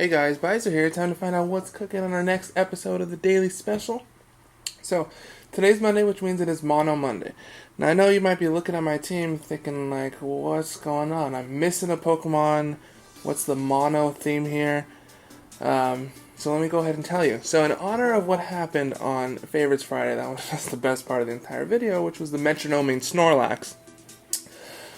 Hey guys, Bizer here. Time to find out what's cooking on our next episode of the Daily Special. So, today's Monday, which means it is Mono Monday. Now, I know you might be looking at my team thinking, like, what's going on? I'm missing a Pokemon. What's the mono theme here? So let me go ahead and tell you. So, in honor of what happened on Favorites Friday, that was just the best part of the entire video, which was the Metronome Snorlax.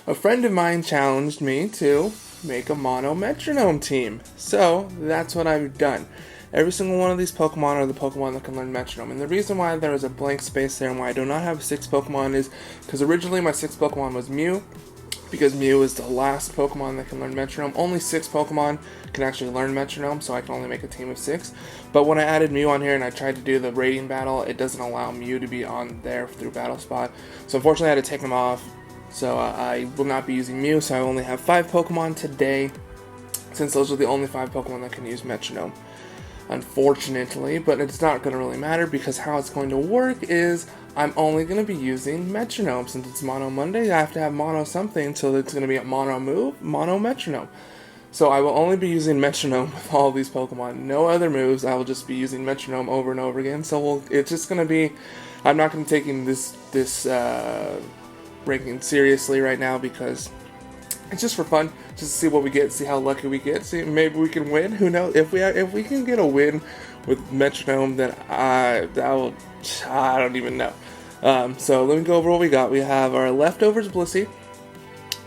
A friend of mine challenged me to make a mono metronome team. So that's what I've done. Every single one of these Pokemon are the Pokemon that can learn metronome. And the reason why there is a blank space there and why I do not have 6 Pokemon is because originally my 6th Pokemon was Mew. Because Mew is the last Pokemon that can learn metronome. Only 6 Pokemon can actually learn metronome, so I can only make a team of 6. But when I added Mew on here and I tried to do the rating battle, it doesn't allow Mew to be on there through Battle Spot. So unfortunately I had to take him off. So I will not be using Mew, so I only have 5 Pokemon today, since those are the only 5 Pokemon that can use Metronome. Unfortunately, but it's not going to really matter, because how it's going to work is I'm only going to be using Metronome. Since it's Mono Monday, I have to have Mono something, so it's going to be a Mono move, Mono Metronome. So I will only be using Metronome with all these Pokemon. No other moves, I will just be using Metronome over and over again. So it's just going to be, I'm not going to be taking this ranking seriously right now, because it's just for fun, just to see what we get, see how lucky we get, see maybe we can win. Who knows? If we can get a win with Metronome, then I don't even know. So let me go over what we got. We have our leftovers Blissey.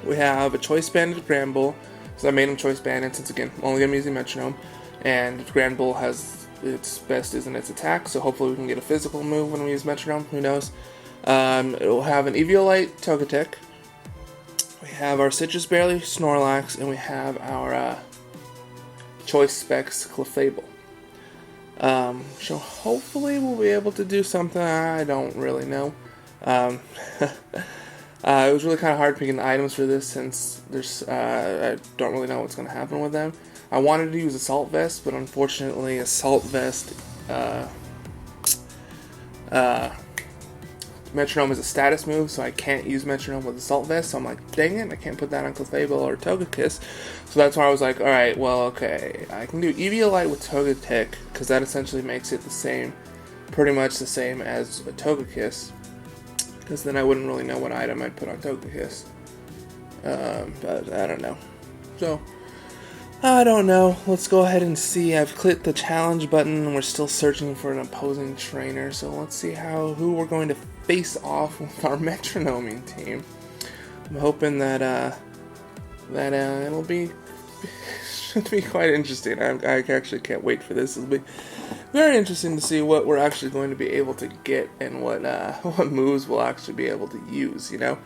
We have a Choice Banded Granbull. So I made him Choice Banded since, again, I'm only gonna be using Metronome, and Granbull has its best is in its attack. So hopefully we can get a physical move when we use Metronome. Who knows? It will have an Eviolite Togetic. We have our Citrus Berry Snorlax, and we have our Choice Specs Clefable. So hopefully we'll be able to do something. I don't really know. It was really kind of hard picking items for this, since I don't really know what's going to happen with them. I wanted to use Assault Vest, but unfortunately Assault Vest Metronome is a status move, so I can't use Metronome with Assault Vest, so I'm like, dang it, I can't put that on Clefable or Togekiss. So that's why I was like, alright, well, okay, I can do Eviolite with Togetic, because that essentially makes it the same, pretty much the same as a Togekiss, because then I wouldn't really know what item I'd put on Togekiss. But I don't know. So, I don't know. Let's go ahead and see. I've clicked the challenge button, and we're still searching for an opposing trainer. So let's see who we're going to face off with our Metronome team. I'm hoping that it'll be should be quite interesting. I actually can't wait for this. It'll be very interesting to see what we're actually going to be able to get, and what moves we'll actually be able to use. You know.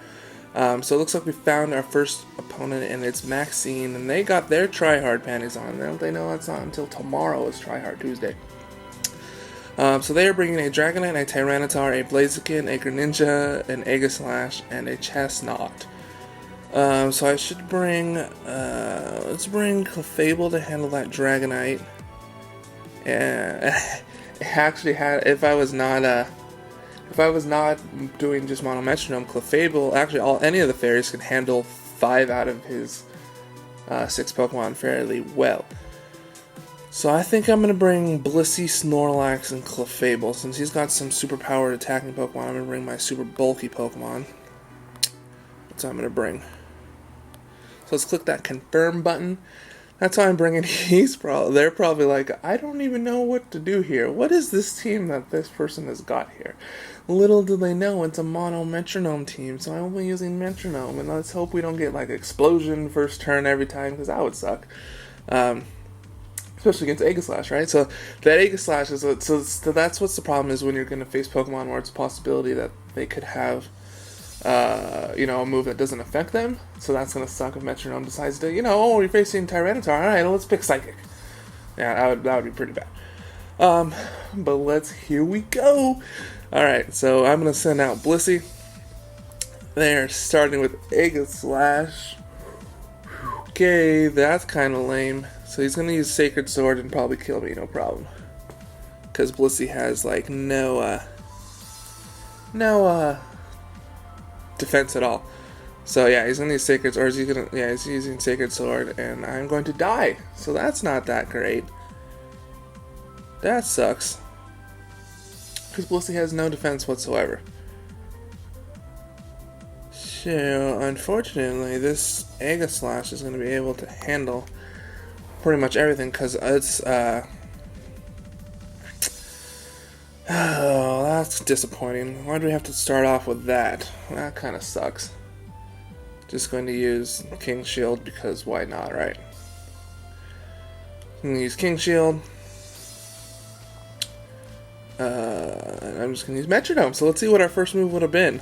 So it looks like we found our first opponent, and it's Maxine, and they got their tryhard panties on. Don't they know that's not until tomorrow is Tryhard Tuesday. So they are bringing a Dragonite, a Tyranitar, a Blaziken, a Greninja, an Aegislash, and a Chestnut. So I should bring, let's bring Clefable to handle that Dragonite. And actually, if I was not doing just Mono Metronome, Clefable, actually any of the fairies can handle 5 out of his 6 Pokemon fairly well. So I think I'm going to bring Blissey, Snorlax, and Clefable. Since he's got some super powered attacking Pokemon, I'm going to bring my super bulky Pokemon. That's what I'm going to bring. So let's click that confirm button. That's why I'm bringing. They're probably like, I don't even know what to do here. What is this team that this person has got here? Little do they know it's a Mono Metronome team, so I'm only using Metronome. And let's hope we don't get like Explosion first turn every time, because that would suck. Especially against Aegislash, right? So that Aegislash is so that's what's the problem is when you're going to face Pokemon where it's a possibility that they could have a move that doesn't affect them. So that's going to suck if Metronome decides to, oh, you're facing Tyranitar. Alright, let's pick Psychic. Yeah, that would be pretty bad. But here we go. Alright, so I'm going to send out Blissey. They're starting with Aegislash. Okay, that's kind of lame. So he's going to use Sacred Sword and probably kill me, no problem. Because Blissey has, like, no defense at all. So yeah, he's gonna use Sacred, or is he gonna? Yeah, he's using Sacred Sword, and I'm going to die. So that's not that great. That sucks. Because Blissey has no defense whatsoever. So unfortunately, this Aegislash is going to be able to handle pretty much everything, because it's oh, that's disappointing. Why do we have to start off with that? That kind of sucks. Just going to use King Shield because why not, right? I'm going to use King Shield. And I'm just going to use Metronome. So let's see what our first move would have been.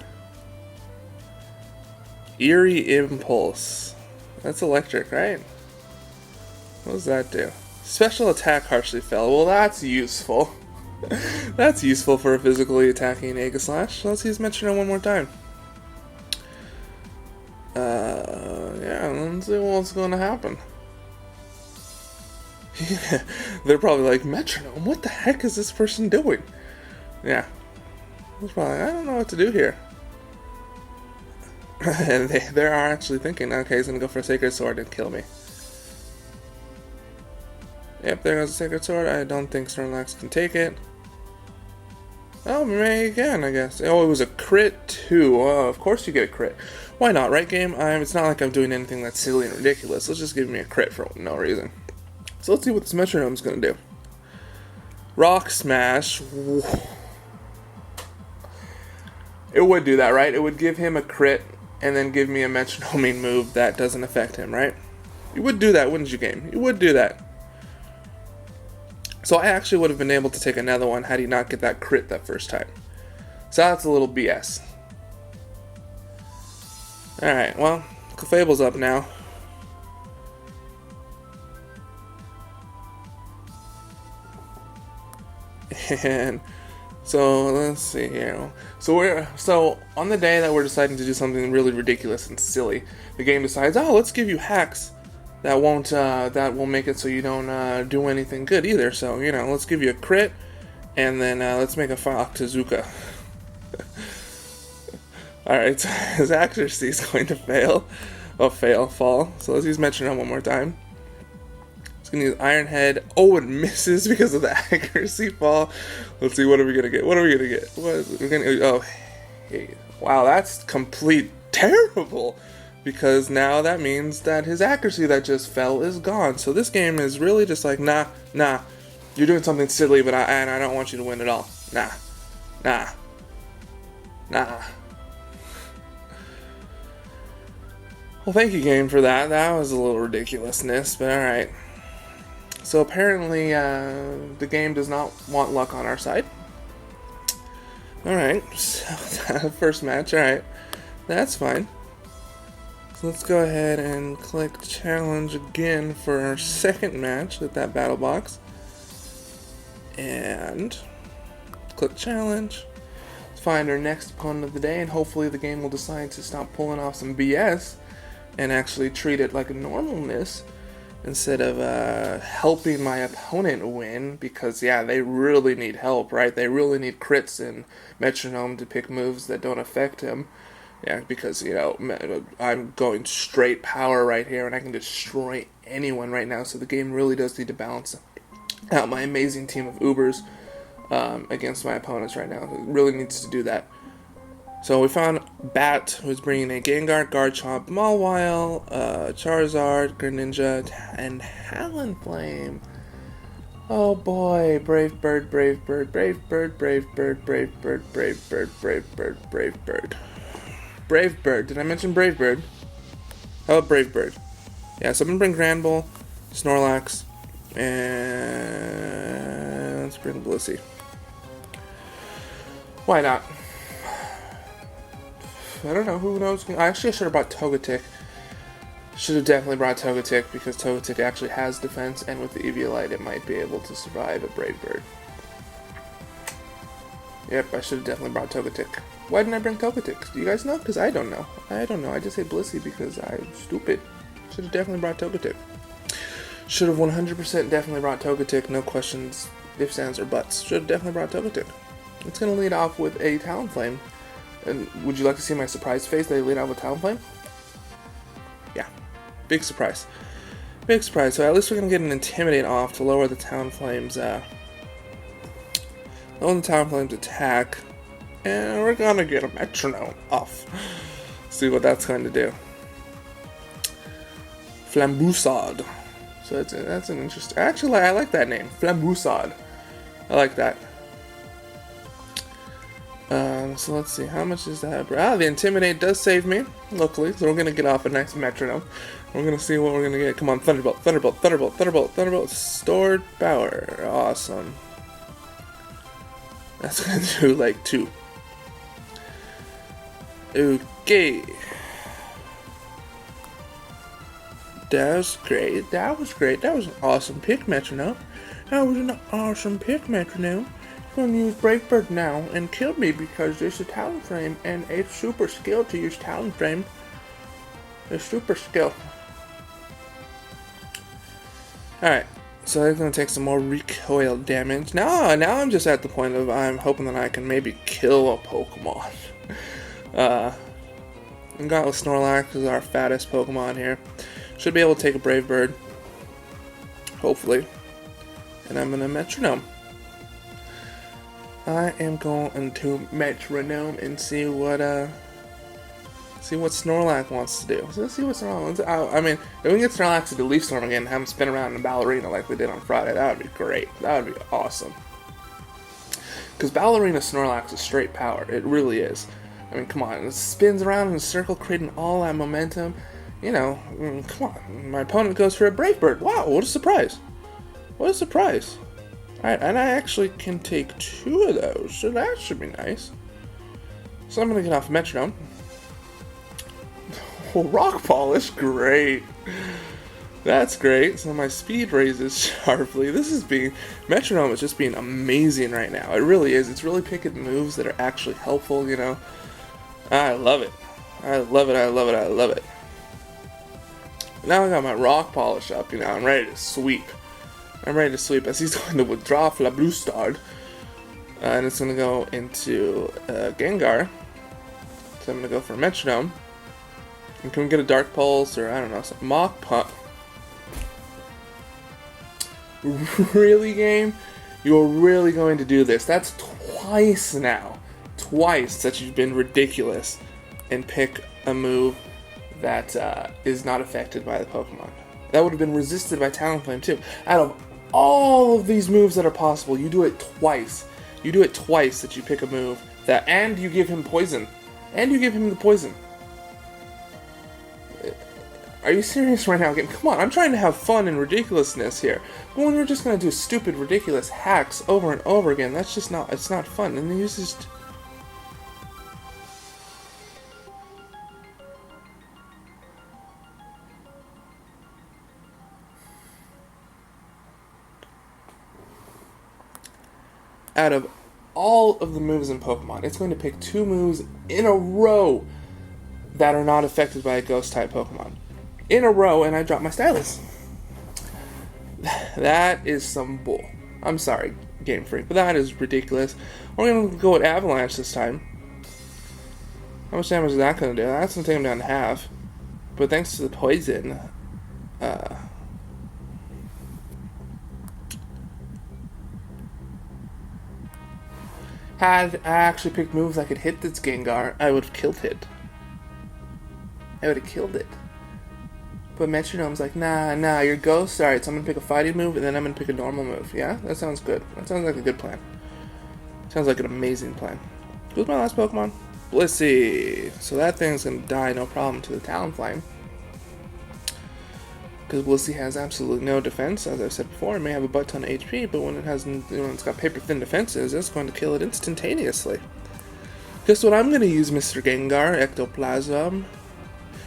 Eerie Impulse. That's electric, right? What does that do? Special attack harshly fell. Well, that's useful. That's useful for a physically attacking Aegislash. Let's use Metronome one more time. Yeah, let's see what's going to happen. They're probably like, Metronome, what the heck is this person doing? Yeah. It's probably, I don't know what to do here. And they are actually thinking, okay, he's going to go for a Sacred Sword and kill me. Yep, there goes a Sacred Sword. I don't think Snorlax can take it. Oh, maybe again, I guess. Oh, it was a crit too. Oh, of course you get a crit. Why not, right, game? It's not like I'm doing anything that's silly and ridiculous. Let's just give me a crit for no reason. So let's see what this Metronome's going to do. Rock Smash. It would do that, right? It would give him a crit and then give me a Metronoming move that doesn't affect him, right? You would do that, wouldn't you, game? You would do that. So I actually would have been able to take another one had he not get that crit that first time. So that's a little BS. Alright, well, Clefable's up now. And so let's see here. So on the day that we're deciding to do something really ridiculous and silly, the game decides, oh, let's give you hacks that will make it so you don't do anything good either. So let's give you a crit, and then let's make a Octazooka. All right, so his accuracy is going to fail. Oh, fall. So let's use Metronome one more time. It's gonna use Iron Head. Oh, it misses because of the accuracy fall. Let's see, what are we gonna get? What are we gonna get? Oh, hey. Wow, that's complete terrible. Because now that means that his accuracy that just fell is gone. So this game is really just like, nah, you're doing something silly, but I don't want you to win at all. Nah. Well, thank you, game, for that. That was a little ridiculousness, but alright. So apparently, the game does not want luck on our side. Alright, so first match, alright. That's fine. So let's go ahead and click challenge again for our second match with that battle box. And click challenge. Let's find our next opponent of the day, and hopefully the game will decide to stop pulling off some BS and actually treat it like a normalness instead of helping my opponent win, because yeah, they really need help, right? They really need crits and Metronome to pick moves that don't affect him. Yeah, because, I'm going straight power right here, and I can destroy anyone right now, so the game really does need to balance out my amazing team of Ubers against my opponents right now. It really needs to do that. So we found Bat, who's bringing a Gengar, Garchomp, Mawile, Charizard, Greninja, and Talonflame. Oh boy, Brave Bird. Brave Bird. Did I mention Brave Bird? How about Brave Bird? Yeah, so I'm gonna bring Granbull, Snorlax, and let's bring Blissey. Why not? I don't know, who knows? Actually, I should have brought Togetic. Should have definitely brought Togetic, because Togetic actually has defense, and with the Eviolite it might be able to survive a Brave Bird. Yep, I should have definitely brought Togetic. Why didn't I bring Togetic? Do you guys know? Because I don't know. I just say Blissey because I'm stupid. Should have definitely brought Togetic. Should have 100% definitely brought Togetic. No questions, ifs, ands, or buts. Should have definitely brought Togetic. It's going to lead off with a Talonflame. And would you like to see my surprise face that I lead off with Talonflame? Big surprise. Big surprise. So at least we're going to get an Intimidate off to lower the Talonflame's attack. And we're going to get a Metronome off. See what that's going to do. Flambusade. So that's an interesting... Actually, I like that name. Flambusade. I like that. So let's see. How much is that? The Intimidate does save me, luckily. So we're going to get off a next Metronome. We're going to see what we're going to get. Come on, Thunderbolt, Thunderbolt, Thunderbolt, Thunderbolt, Thunderbolt. Stored power. Awesome. That's going to do like 2. Okay. That was great. That was great. That was an awesome pick, Metronome. That was an awesome pick, Metronome. You're gonna use Breakbird now and kill me because there's a Talonflame and it's super skill to use Talonflame. It's super skill. Alright, so they're gonna take some more recoil damage. Now I'm just at the point of I'm hoping that I can maybe kill a Pokemon. And got Snorlax is our fattest Pokemon here. Should be able to take a Brave Bird. Hopefully. And I'm gonna Metronome. I am going to Metronome and see what Snorlax wants to do. So let's see what Snorlax wants to do. I mean, if we can get Snorlax to do Leaf Storm again and have him spin around in a Ballerina like we did on Friday, that would be great. That would be awesome. Because Ballerina Snorlax is straight power. It really is. I mean, come on. It spins around in a circle, creating all that momentum. You know, come on. My opponent goes for a Brave Bird. Wow, what a surprise. What a surprise. Alright, and I actually can take 2 of those, so that should be nice. So I'm going to get off Metronome. Oh, Rock Polish, great. That's great. So my speed raises sharply. Metronome is just being amazing right now. It really is. It's really picking moves that are actually helpful, you know. I love it. I love it, I love it, I love it. Now I got my Rock Polish up, you know, I'm ready to sweep. I'm ready to sweep as he's going to withdraw Flabustard. And it's going to go into Gengar. So I'm going to go for a Metronome. And can we get a Dark Pulse or, I don't know, some Mach Punch? Really, game? You're really going to do this? That's twice now. Twice that you've been ridiculous and pick a move that is not affected by the Pokemon. That would have been resisted by Talonflame too. Out of all of these moves that are possible, you do it twice. You do it twice that you pick a move that, and you give him poison. And you give him the poison. Are you serious right now, game? Come on, I'm trying to have fun and ridiculousness here. But when you're just gonna do stupid, ridiculous hacks over and over again, that's just not, it's not fun. And then you just... Out of all of the moves in Pokemon, it's going to pick 2 moves in a row that are not affected by a Ghost-type Pokemon. In a row, and I drop my stylus. That is some bull. I'm sorry, Game Freak, but that is ridiculous. We're going to go with Avalanche this time. How much damage is that going to do? That's going to take him down to half. But thanks to the poison... Had I actually picked moves I could hit this Gengar, I would have killed it. I would have killed it. But Metronome's like, nah, you're Ghost. Alright, so I'm gonna pick a fighting move, and then I'm gonna pick a normal move. Yeah? That sounds good. That sounds like a good plan. Sounds like an amazing plan. Who's my last Pokemon? Blissey. So that thing's gonna die no problem to the Talonflame. Because Blissey has absolutely no defense, as I've said before. It may have a butt ton of HP, but when it's got paper-thin defenses, it's going to kill it instantaneously. Guess what I'm going to use, Mr. Gengar? Ectoplasm.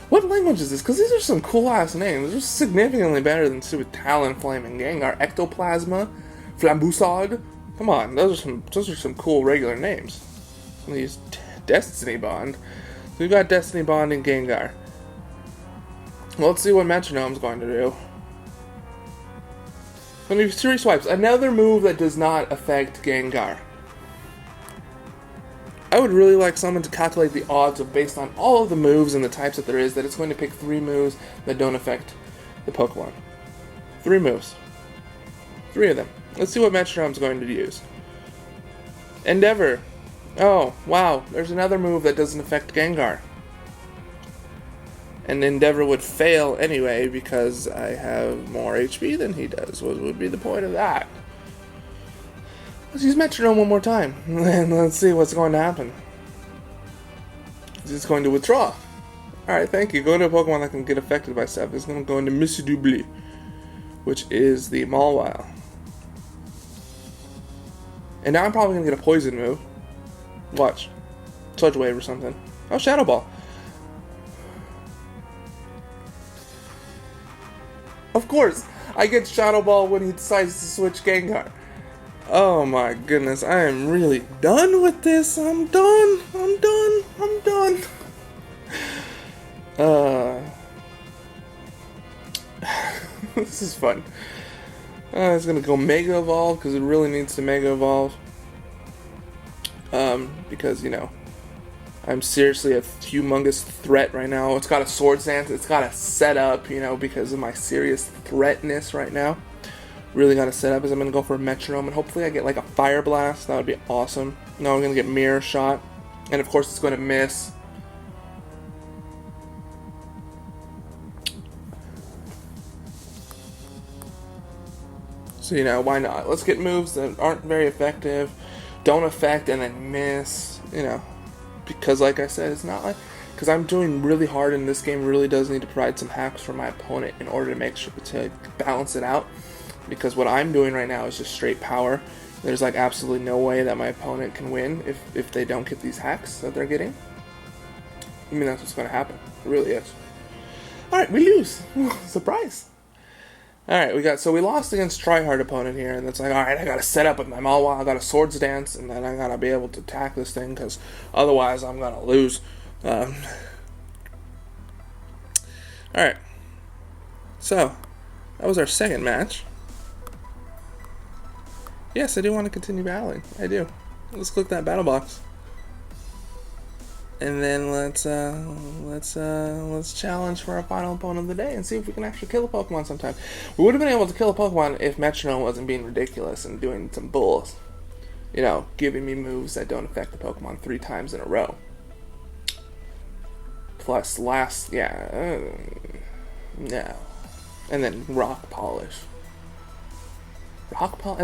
What language is this? Because these are some cool-ass names. They're significantly better than stupid Talonflame and Gengar. Ectoplasma, Flambusade. Come on, those are some cool regular names. I'm going to use Destiny Bond. So we've got Destiny Bond and Gengar. Well, let's see what Metronome's going to do. Going to do 3 swipes. Another move that does not affect Gengar. I would really like someone to calculate the odds of, based on all of the moves and the types that there is, that it's going to pick 3 moves that don't affect the Pokemon. 3 moves. 3 of them. Let's see what Metronome's going to use. Endeavor. Oh, wow. There's another move that doesn't affect Gengar. And Endeavor would fail anyway because I have more HP than he does. What would be the point of that? Let's use Metronome one more time. And let's see what's going to happen. It's going to withdraw. Alright, thank you. Go to a Pokemon that can get affected by stuff. It's going to go into Misudubli, which is the Mawile. And now I'm probably going to get a poison move. Watch. Sludge Wave or something. Oh, Shadow Ball. Of course, I get Shadow Ball when he decides to switch Gengar. Oh my goodness, I am really done with this. I'm done. This is fun. It's gonna go Mega Evolve because it really needs to Mega Evolve. Because, you know, I'm seriously a humongous threat right now. It's got a Swords Dance. It's got a setup, you know, because of my serious threatness right now. Really got to set up. Is I'm going to go for a Metronome, and hopefully I get like a Fire Blast. That would be awesome. No, I'm going to get Mirror Shot. And of course it's going to miss. So, you know, why not? Let's get moves that aren't very effective, don't affect, and then miss, you know. Because like I said, it's not like... Because I'm doing really hard in this game, really does need to provide some hacks for my opponent in order to make sure to balance it out. Because what I'm doing right now is just straight power. There's like absolutely no way that my opponent can win if they don't get these hacks that they're getting. I mean, that's what's going to happen. It really is. Alright, we lose. Surprise. Alright, we lost against tryhard opponent here, and it's like, alright, I gotta set up with my Mawile, I got a Swords Dance, and then I gotta be able to attack this thing, because otherwise I'm gonna lose. Alright. So, that was our second match. Yes, I do want to continue battling. I do. Let's click that battle box. And then let's challenge for our final opponent of the day and see if we can actually kill a Pokemon sometime. We would have been able to kill a Pokemon if Metronome wasn't being ridiculous and doing some bulls. You know, giving me moves that don't affect the Pokemon 3 times in a row. Plus no. And then Rock Polish. Rock Polish?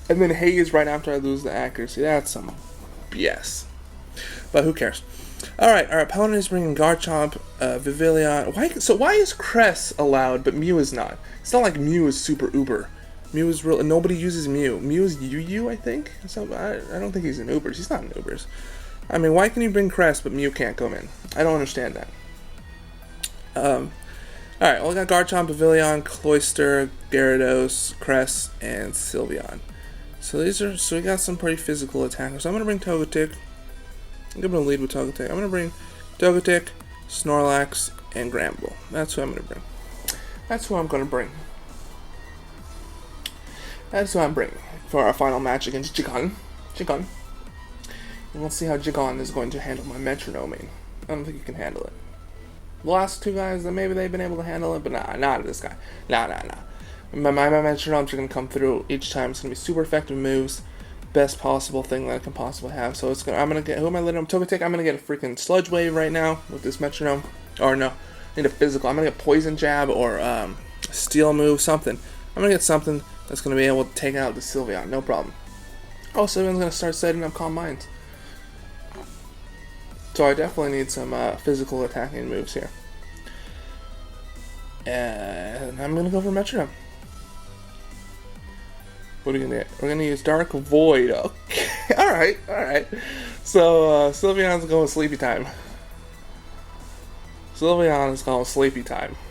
And then Haze right after I lose the accuracy. That's some BS. But who cares? Alright, our opponent is bringing Garchomp, Vivillon. Why is Cress allowed, but Mew is not? It's not like Mew is super uber. Mew is real. Nobody uses Mew. Mew is UU, I think? So, I don't think he's an Ubers. He's not an Ubers. I mean, why can you bring Cress, but Mew can't come in? I don't understand that. Alright, well, we got Garchomp, Pavilion, Cloyster, Gyarados, Cress, and Sylveon. So we got some pretty physical attackers. So I'm going to bring Togetic. I'm going to lead with Togetic. I'm going to bring Togetic, Snorlax, and Gramble. That's who I'm going to bring. That's who I'm bringing for our final match against Jigon. And we'll see how Jigon is going to handle my Metronome. I don't think he can handle it. The last 2 guys, maybe they've been able to handle it, but nah, not this guy. Nah. My Metronomes are going to come through each time. It's going to be super effective moves. Best possible thing that I can possibly have. So who am I letting him? Togetic, I'm going to get a freaking Sludge Wave right now with this Metronome. Or no, I need a physical. I'm going to get Poison Jab or Steel Move, something. I'm going to get something that's going to be able to take out the Sylveon, no problem. Oh, Sylveon's going to start setting up Calm Minds. So I definitely need some physical attacking moves here. And I'm going to go for Metronome. What are we going to get? We're going to use Dark Void. Okay, alright. So, Sylveon's going Sleepy Time.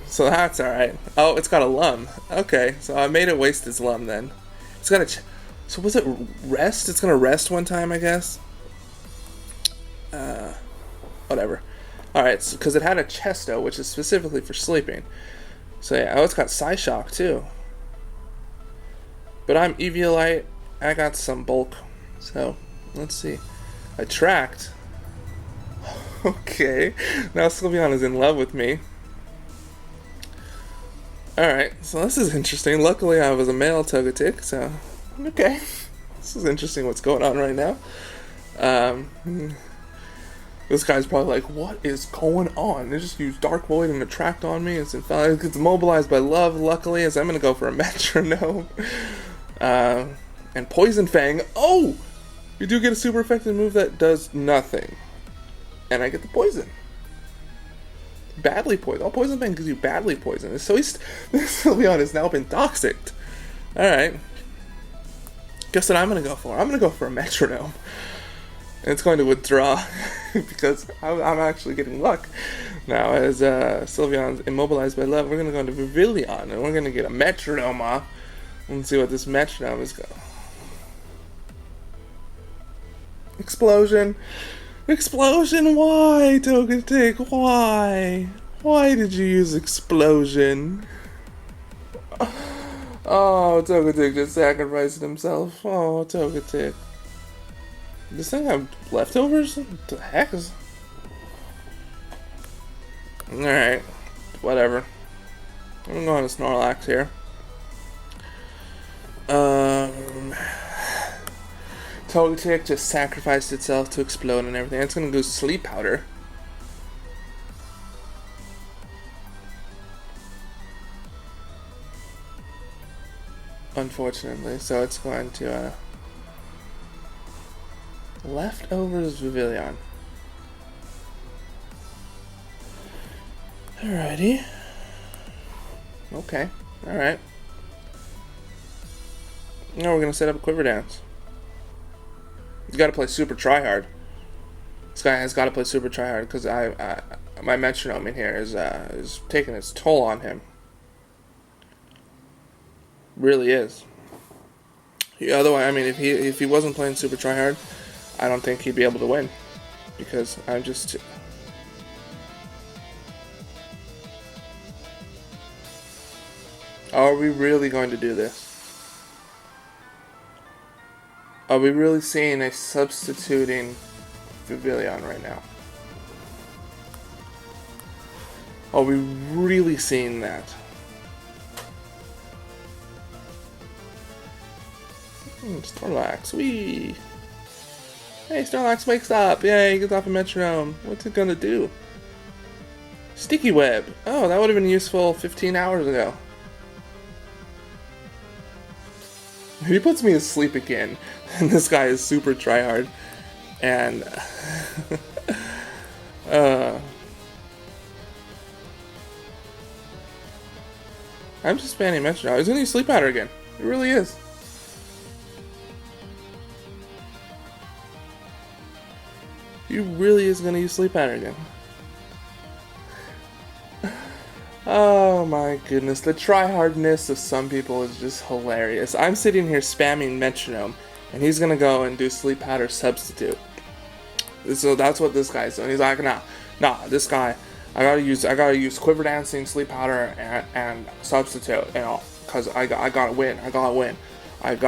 So that's alright. Oh, it's got a Lum. Okay, so I made it waste its Lum then. It's got a... So was it Rest? It's going to rest one time, I guess? Whatever. Alright, so, because it had a Chesto, which is specifically for sleeping. So yeah, oh, it's got Psyshock too. But I'm Eviolite. I got some bulk. So, let's see. Attract. Okay. Now Sylveon is in love with me. Alright, so this is interesting. Luckily I was a male Togetic, so... Okay. This is interesting what's going on right now. This guy's probably like, what is going on? They just used Dark Void and Attract on me. It's immobilized by love, luckily, as I'm going to go for a Metronome. And Poison Fang. Oh! You do get a super effective move that does nothing. And I get the poison. Badly poison. Oh, Poison Fang gives you badly poison. So Sylveon has now been toxicked. Alright. Guess what I'm going to go for? I'm going to go for a Metronome. And it's going to withdraw because I'm actually getting luck. Now, as Sylveon's immobilized by love, we're going to go into Vivillon and we're going to get a Metronome. Let's see what this Metronome is going. Explosion! Explosion! Why, Togetic? Why? Why did you use Explosion? Oh, Togetic just sacrificed himself. Oh, Togetic. This thing have leftovers? What the heck is... Alright. Whatever. I'm going to Snorlax here. Togetic just sacrificed itself to explode and everything. It's going to go Sleep Powder. Unfortunately. So it's going to... Leftovers Vivillon. Alrighty. Okay. Alright. Now we're gonna set up a Quiver Dance. He's gotta play super tryhard. This guy has gotta play super tryhard because my Metronome in here is taking its toll on him. Really is. Otherwise, I mean, if he wasn't playing super tryhard, I don't think he'd be able to win, because I'm just... Are we really going to do this? Are we really seeing a substituting Vivillon right now? Are we really seeing that? Snorlax, wee! Hey, Snorlax wakes up! Yay, he gets off a Metronome. What's it gonna do? Sticky Web! Oh, that would have been useful 15 hours ago. He puts me to sleep again, and this guy is super tryhard. And... I'm just spamming Metronome. He's gonna use Sleep Powder again. It really is. He really is going to use Sleep Powder again. Oh my goodness. The tryhardness of some people is just hilarious. I'm sitting here spamming Metronome, and he's going to go and do Sleep Powder substitute. So that's what this guy's doing. He's like, nah, this guy, I gotta use Quiver Dancing, Sleep Powder, and substitute, you know, because I gotta win. I gotta win. I'm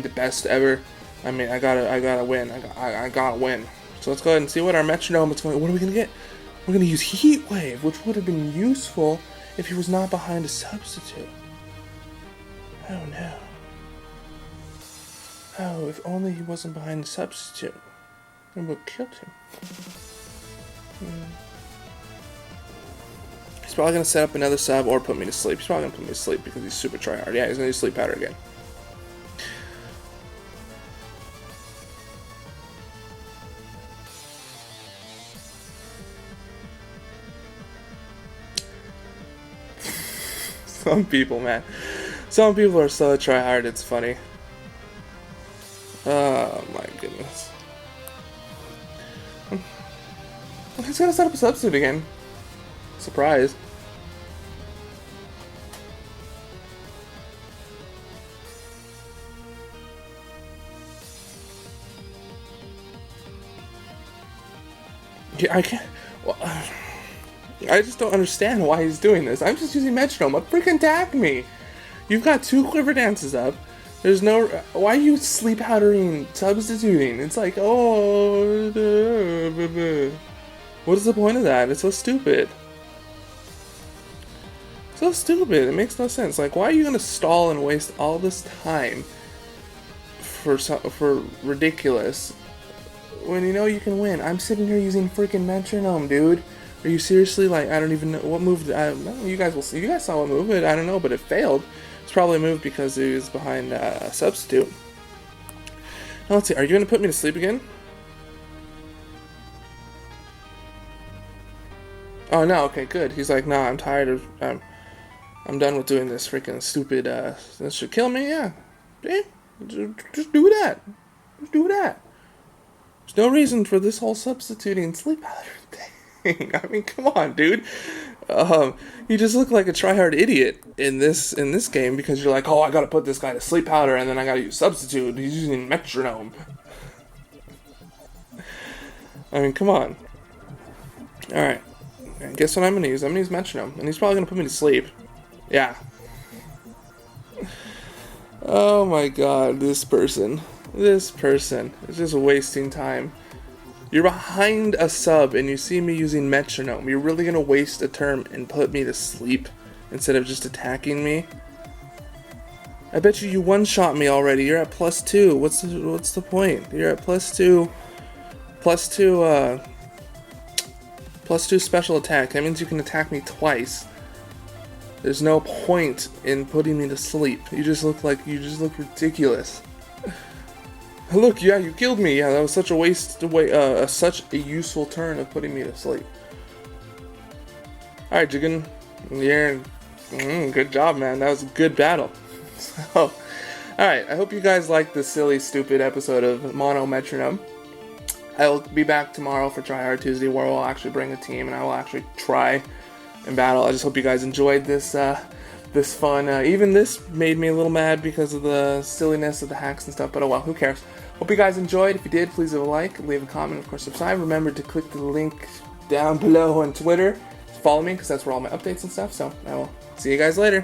the best ever. I mean, I gotta win. I gotta win. So let's go ahead and see what our Metronome is going. What are we gonna get? We're gonna use Heat Wave, which would have been useful if he was not behind a substitute. Oh no. Oh, if only he wasn't behind a substitute. Then we'll kill him. He's probably gonna set up another sub or put me to sleep. He's probably gonna put me to sleep because he's super tryhard. Yeah, he's gonna use Sleep Powder again. Some people, man. Some people are so tryhard, it's funny. Oh my goodness. He's gonna set up a substitute again. Surprise. Yeah, I can't. Well, I just don't understand why he's doing this. I'm just using Metronome. Freaking attack me! You've got 2 Quiver Dances up. There's no... Why are you sleep powdering, substituting? It's like, oh... What is the point of that? It's so stupid. So stupid. It makes no sense. Like, why are you gonna stall and waste all this time for ridiculous when you know you can win? I'm sitting here using freaking Metronome, dude. Are you seriously, like, I don't even know what move. You guys will see. You guys saw what move it. I don't know, but it failed. It's probably moved because it was behind a substitute. Now let's see. Are you gonna put me to sleep again? Oh no. Okay, good. He's like, nah. I'm tired of. I'm done with doing this freaking stupid. This should kill me. Yeah. See? Just do that. Just do that. There's no reason for this whole substituting sleep powder thing. I mean, come on, dude. You just look like a tryhard idiot in this game because you're like, oh, I gotta put this guy to sleep powder and then I gotta use substitute. He's using Metronome. I mean, come on. All right. Guess what I'm gonna use? I'm gonna use Metronome, and he's probably gonna put me to sleep. Yeah. Oh my God, this person is just wasting time. You're behind a sub and you see me using Metronome. You're really gonna waste a turn and put me to sleep instead of just attacking me? I bet you one-shot me already. You're at +2. What's the point? You're at +2 special attack. That means you can attack me twice. There's no point in putting me to sleep. You just look ridiculous. Look, yeah, you killed me. Yeah, that was such a waste. Such a useful turn of putting me to sleep. All right, Jigen, good job, man. That was a good battle. So, all right. I hope you guys liked this silly, stupid episode of Mono Metronome. I'll be back tomorrow for Try Hard Tuesday, where we'll actually bring a team and I will actually try and battle. I just hope you guys enjoyed this this fun. Even this made me a little mad because of the silliness of the hacks and stuff, but oh well, who cares? Hope you guys enjoyed. If you did, please leave a like, leave a comment, of course subscribe. Remember to click the link down below on Twitter. Follow me because that's where all my updates and stuff. So I will see you guys later.